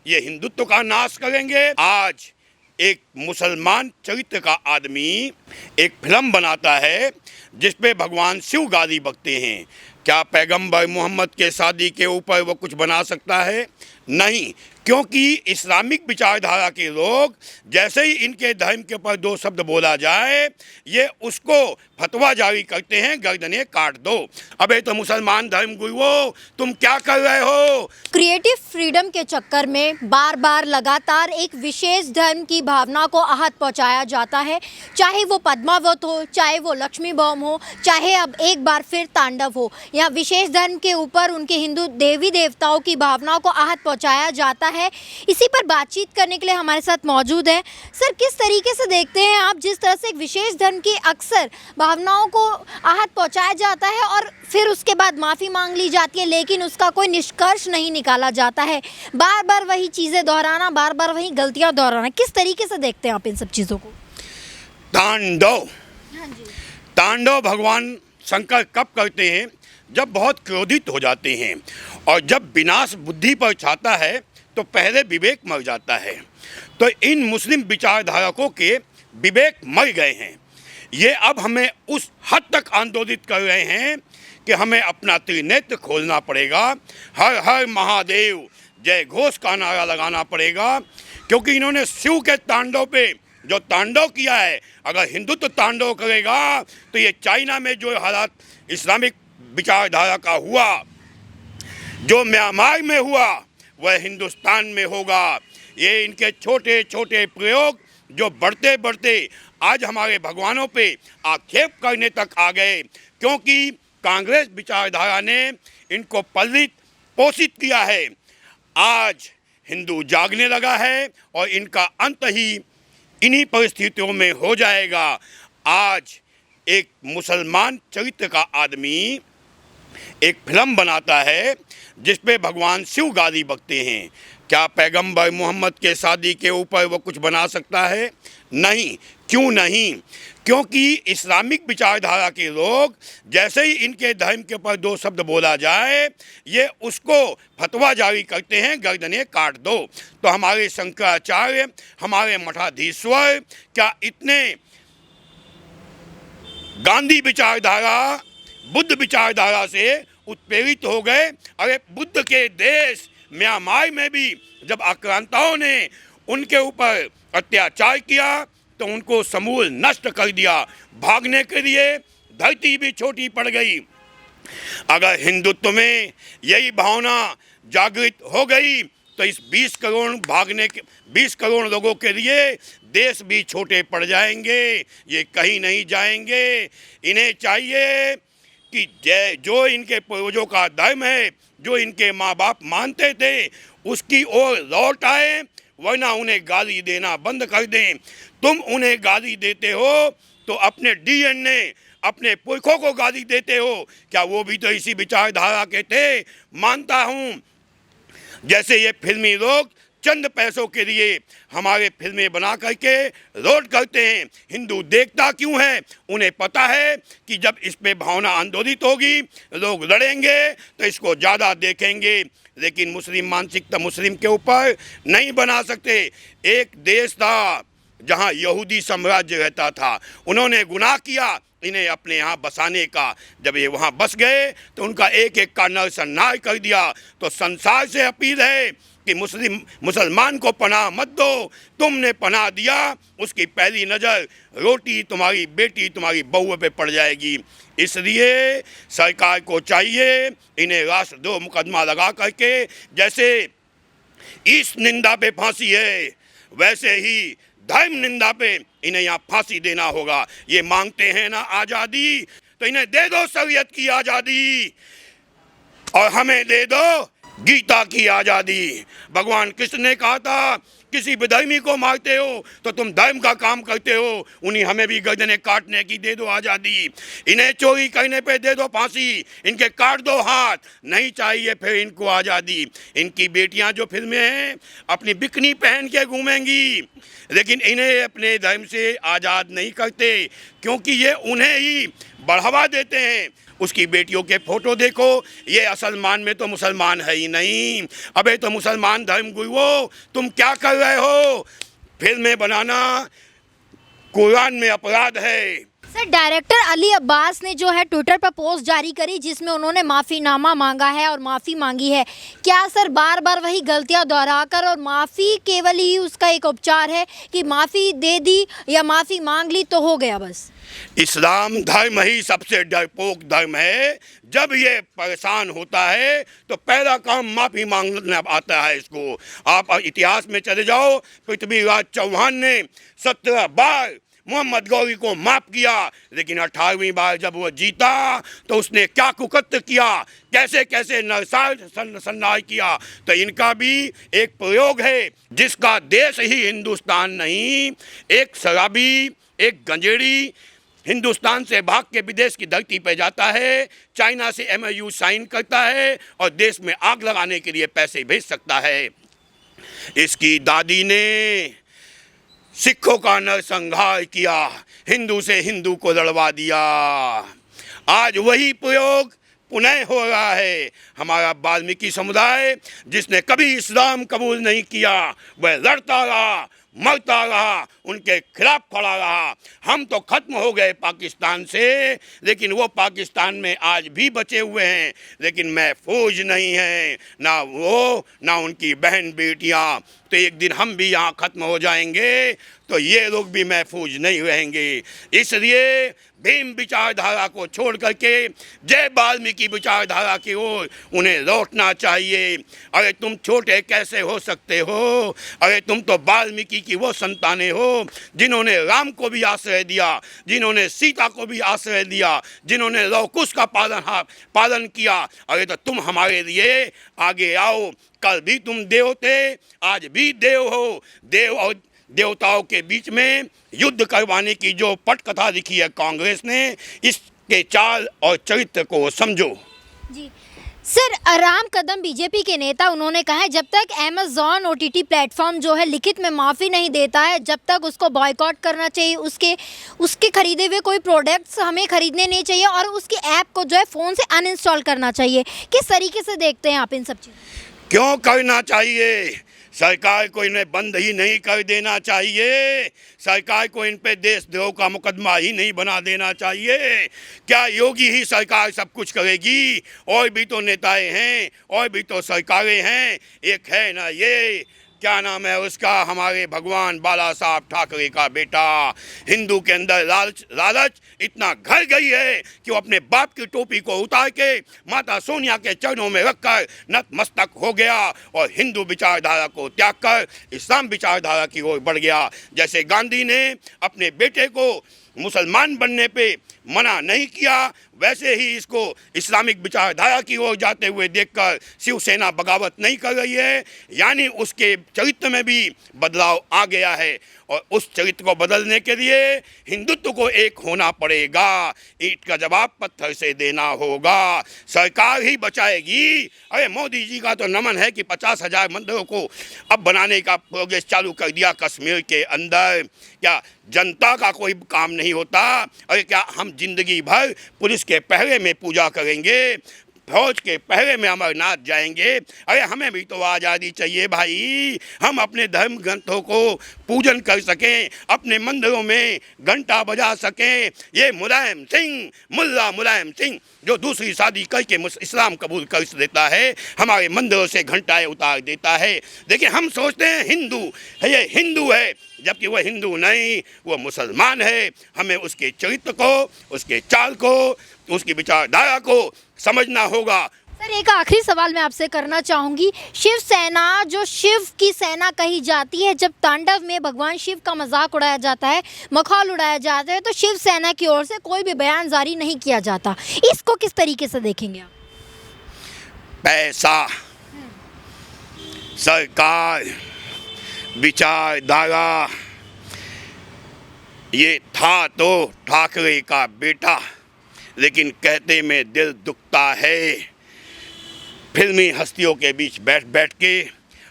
ये हिंदुत्व का नाश करेंगे। आज एक मुसलमान चरित्र का आदमी एक फिल्म बनाता है जिसपे भगवान शिव गाली बकते हैं। क्या पैगंबर मोहम्मद के शादी के ऊपर वो कुछ बना सकता है? नहीं, क्योंकि इस्लामिक विचारधारा के लोग जैसे ही इनके धर्म के ऊपर दो शब्द बोला जाए ये उसको फतवा जारी करते हैं, गर्दनें काट दो। अबे तो मुसलमान धर्म गुरुओं, तुम क्या कर रहे हो? क्रिएटिव फ्रीडम के चक्कर में बार बार लगातार एक विशेष धर्म की भावना को आहत पहुंचाया जाता है, चाहे वो पद्मावत हो, चाहे वो लक्ष्मी बम हो, चाहे अब एक बार फिर तांडव हो। यहाँ विशेष धर्म के ऊपर उनके हिंदू देवी देवताओं की भावनाओं को आहत पहुंचाया जाता है। इसी पर बातचीत करने के लिए हमारे साथ मौजूद है। सर, किस तरीके से देखते हैं आप जिस तरह से एक विशेष धर्म की अक्सर भावनाओं को आहत पहुंचाया जाता है और फिर उसके बाद माफ़ी मांग ली जाती है, लेकिन उसका कोई निष्कर्ष नहीं निकाला जाता है, बार बार वही चीज़ें दोहराना, बार बार वही गलतियां दोहराना, किस तरीके से देखते हैं आप इन सब चीज़ों को? तांडव, तांडव भगवान शंकर कब करते हैं? जब बहुत क्रोधित हो जाते हैं, और जब विनाश बुद्धि पर छाता है तो पहले विवेक मर जाता है। तो इन मुस्लिम विचारधारकों के विवेक मर गए हैं। ये अब हमें उस हद तक आंदोलित कर रहे हैं कि हमें अपना त्रिनेत्र खोलना पड़ेगा, हर हर महादेव जय घोष का नारा लगाना पड़ेगा, क्योंकि इन्होंने शिव के तांडव पे जो तांडव किया है, अगर हिंदुत्व तांडव करेगा तो ये चाइना में जो हालात इस्लामिक विचारधारा का हुआ, जो म्यांमार में हुआ, वह हिंदुस्तान में होगा। ये इनके छोटे छोटे प्रयोग जो बढ़ते बढ़ते आज हमारे भगवानों पे आक्षेप करने तक आ गए, क्योंकि कांग्रेस विचारधारा ने इनको पलित पोषित किया है। आज हिंदू जागने लगा है और इनका अंत ही इन्हीं परिस्थितियों में हो जाएगा। आज एक मुसलमान चरित्र का आदमी एक फिल्म बनाता है जिसपे भगवान शिव गाली बकते हैं। क्या पैगंबर मोहम्मद के शादी के ऊपर वो कुछ बना सकता है? नहीं, क्यों नहीं? क्योंकि इस्लामिक विचारधारा के लोग जैसे ही इनके धर्म के ऊपर दो शब्द बोला जाए ये उसको फतवा जारी करते हैं, गर्दनें काट दो। तो हमारे शंकराचार्य, हमारे मठाधीश्वर क्या इतने गांधी विचारधारा, बुद्ध विचारधारा से उत्प्रेरित हो गए? अरे बुद्ध के देश म्यांमार में भी जब आक्रांताओं ने उनके ऊपर अत्याचार किया तो उनको समूल नष्ट कर दिया। भागने के लिए धरती भी छोटी पड़ गई। अगर हिंदुत्व में यही भावना जागृत हो गई तो इस 20 करोड़ लोगों के लिए देश भी छोटे पड़ जाएंगे, ये कहीं नहीं जाएंगे। इन्हें चाहिए कि जो इनके पूर्वजों का धर्म है, जो इनके माँ बाप मानते थे, उसकी ओर लौट आए, वरना उन्हें गाली देना बंद कर दें। तुम उन्हें गाली देते हो तो अपने डीएनए, अपने पुरखों को गाली देते हो। क्या वो भी तो इसी विचारधारा के थे? मानता हूँ। जैसे ये फिल्मी लोग चंद पैसों के लिए हमारे फिल्में बना करके रोड करते हैं, हिंदू देखता क्यों है? उन्हें पता है कि जब इस पे भावना आंदोलित होगी, लोग लड़ेंगे तो इसको ज़्यादा देखेंगे। लेकिन मुस्लिम मानसिकता मुस्लिम के ऊपर नहीं बना सकते। एक देश था जहाँ यहूदी साम्राज्य रहता था, उन्होंने गुनाह किया इन्हें अपने यहाँ बसाने का। जब ये वहाँ बस गए तो उनका एक एक का नरसंहार कर दिया। तो संसार से अपील है कि मुसलमान को पनाह मत दो। तुमने पनाह दिया, उसकी पहली नज़र रोटी तुम्हारी बेटी, तुम्हारी बहू पे पड़ जाएगी। इसलिए सरकार को चाहिए इन्हें राष्ट्रद्रोह मुकदमा लगा करके, जैसे इस निंदा पे फांसी है वैसे ही धर्म निंदा पे इन्हें यहाँ फांसी देना होगा। ये मांगते हैं ना आज़ादी, तो इन्हें दे दो शरीयत की आज़ादी और हमें दे दो गीता की आज़ादी। भगवान कृष्ण ने कहा था किसी विधर्मी को मारते हो तो तुम धर्म का काम करते हो, उन्हीं हमें भी गर्दनें काटने की दे दो आज़ादी। इन्हें चोरी करने पे दे दो फांसी, इनके काट दो हाथ, नहीं चाहिए फिर इनको आज़ादी। इनकी बेटियां जो फिल्में हैं अपनी बिकनी पहन के घूमेंगी, लेकिन इन्हें अपने धर्म से आज़ाद नहीं करते, क्योंकि ये उन्हें ही बढ़ावा देते हैं। उसकी बेटियों के फोटो देखो, ये असल मान में तो मुसलमान है ही नहीं। अबे तो मुसलमान धर्म गुरुओं, तुम क्या कर रहे हो? फिल्में बनाना कुरान में अपराध है। सर, डायरेक्टर अली अब्बास ने जो है ट्विटर पर पोस्ट जारी करी जिसमें उन्होंने माफ़ीनामा मांगा है और माफ़ी मांगी है। क्या सर बार बार वही गलतियां दोहराकर और माफ़ी केवल ही उसका एक उपचार है कि माफ़ी दे दी या माफ़ी मांग ली तो हो गया बस? इस्लाम धर्म ही सबसे डरपोक धर्म है। जब ये परेशान होता है तो पहला काम माफ़ी मांगना आता है इसको। आप इतिहास में चले जाओ, पृथ्वीराज चौहान ने 17 बार मोहम्मद गौरी को माफ किया, लेकिन 18वीं बार जब वो जीता तो उसने क्या कुकर्म किया, कैसे कैसे नरसार संहार किया। तो इनका भी एक प्रयोग है जिसका देश ही हिंदुस्तान नहीं, एक शराबी, एक गंजेड़ी हिंदुस्तान से भाग के विदेश की धरती पर जाता है, चाइना से MOU साइन करता है और देश में आग लगाने के लिए पैसे भेज सकता है। इसकी दादी ने सिखों का नरसंहार किया, हिंदू से हिंदू को लड़वा दिया। आज वही प्रयोग पुनः हो रहा है। हमारा वाल्मीकि समुदाय जिसने कभी इस्लाम कबूल नहीं किया, वह लड़ता रहा, मरता रहा, उनके खिलाफ खड़ा रहा। हम तो खत्म हो गए पाकिस्तान से, लेकिन वो पाकिस्तान में आज भी बचे हुए हैं, लेकिन महफूज नहीं हैं, ना वो ना उनकी बहन बेटियां। तो एक दिन हम भी यहाँ खत्म हो जाएंगे तो ये लोग भी महफूज नहीं रहेंगे। इसलिए भीम विचारधारा को छोड़ करके जय वाल्मीकि विचारधारा की ओर उन्हें लौटना चाहिए। अरे तुम छोटे कैसे हो सकते हो? अरे तुम तो वाल्मीकि की वो संतानें हो जिन्होंने राम को भी आश्रय दिया, जिन्होंने सीता को भी आश्रय दिया, जिन्होंने लव कुश का पालन किया। अरे तो तुम हमारे लिए आगे आओ। कल भी तुम देव थे, आज भी देव हो। देव और देवताओं के बीच में युद्ध करवाने की जो पटकथा लिखी है कांग्रेस ने, इसके चाल और चरित्र को समझो। जी सर, राम कदम बीजेपी के नेता, उन्होंने कहा है जब तक अमेज़ॉन OTT प्लेटफॉर्म जो है लिखित में माफ़ी नहीं देता है, जब तक उसको बॉयकॉट करना चाहिए। उसके खरीदे हुए कोई प्रोडक्ट्स हमें खरीदने नहीं चाहिए और उसकी ऐप को जो है फ़ोन से अनइंस्टॉल करना चाहिए। किस तरीके से देखते हैं आप इन सब चीज़ों? क्यों करना चाहिए? सरकार को इन्हें बंद ही नहीं कर देना चाहिए। सरकार को इन पे देशद्रोह का मुकदमा ही नहीं बना देना चाहिए। क्या योगी ही सरकार सब कुछ करेगी? और भी तो नेताएं हैं, और भी तो सरकारें हैं। एक है ना ये, क्या नाम है उसका, हमारे भगवान बाला साहब ठाकरे का बेटा। हिंदू के अंदर लालच इतना घर गई है कि वो अपने बाप की टोपी को उतार के माता सोनिया के चरणों में रखकर नतमस्तक हो गया और हिंदू विचारधारा को त्याग कर इस्लाम विचारधारा की ओर बढ़ गया। जैसे गांधी ने अपने बेटे को मुसलमान बनने पे मना नहीं किया, वैसे ही इसको इस्लामिक विचारधारा की ओर जाते हुए देखकर शिवसेना बगावत नहीं कर रही है। यानी उसके चरित्र में भी बदलाव आ गया है और उस चरित्र को बदलने के लिए हिंदुत्व को एक होना पड़ेगा। ईंट का जवाब पत्थर से देना होगा। सरकार ही बचाएगी। अरे मोदी जी का तो नमन है कि 50,000 मंदिरों को अब बनाने का प्रोग्रेस चालू कर दिया कश्मीर के अंदर। क्या जनता का कोई काम नहीं होता? अरे क्या हम जिंदगी भर पुलिस के पहरे में पूजा करेंगे, फौज के पहरे में अमरनाथ जाएंगे? अरे हमें भी तो आज़ादी चाहिए भाई। हम अपने धर्म ग्रंथों को पूजन कर सकें, अपने मंदिरों में घंटा बजा सकें। ये मुल्ला मुलायम सिंह जो दूसरी शादी करके इस्लाम कबूल कर देता है, हमारे मंदिरों से घंटाएं उतार देता है। देखिए हम सोचते हैं हिंदू है, ये हिंदू है, जबकि वह हिंदू नहीं, वो मुसलमान है। हमें उसके चरित्र को, उसके चाल को, उसकी विचारधारा को समझना होगा। सर, एक आखिरी सवाल मैं आपसे करना चाहूँगी। शिवसेना जो शिव की सेना कही जाती है, जब तांडव में भगवान शिव का मजाक उड़ाया जाता है, मखौल उड़ाया जाता है, तो शिवसेना की ओर से कोई भी बयान जारी नहीं किया जाता। इसको किस तरीके से देखेंगे आप? पैसा, सरकार, विचारधारा, ये था तो ठाकरे का बेटा, लेकिन कहते में दिल दुखता है। फिल्मी हस्तियों के बीच बैठ बैठ के,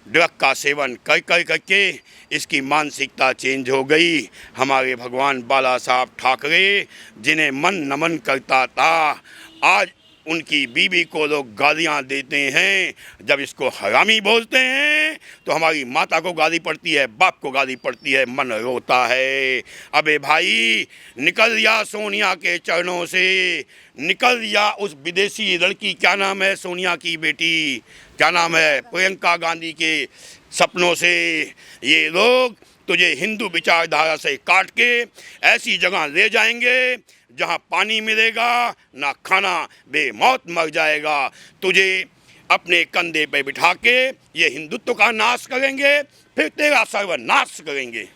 ड्रग का सेवन कर कर करके इसकी मानसिकता चेंज हो गई। हमारे भगवान बाला साहब ठाकरे जिन्हें मन नमन करता था, आज उनकी बीवी को लोग गालियां देते हैं। जब इसको हरामी बोलते हैं तो हमारी माता को गाली पड़ती है, बाप को गाली पड़ती है, मन रोता है। अबे भाई निकल या सोनिया के चरणों से, निकल या उस विदेशी लड़की, क्या नाम है सोनिया की बेटी, क्या नाम है प्रियंका गांधी के सपनों से। ये लोग तुझे हिंदू विचारधारा से काट के ऐसी जगह ले जाएंगे जहां पानी मिलेगा ना खाना, बेमौत मर जाएगा। तुझे अपने कंधे पे बिठा के ये हिंदुत्व का नाश करेंगे, फिर तेरा सर्वनाश करेंगे।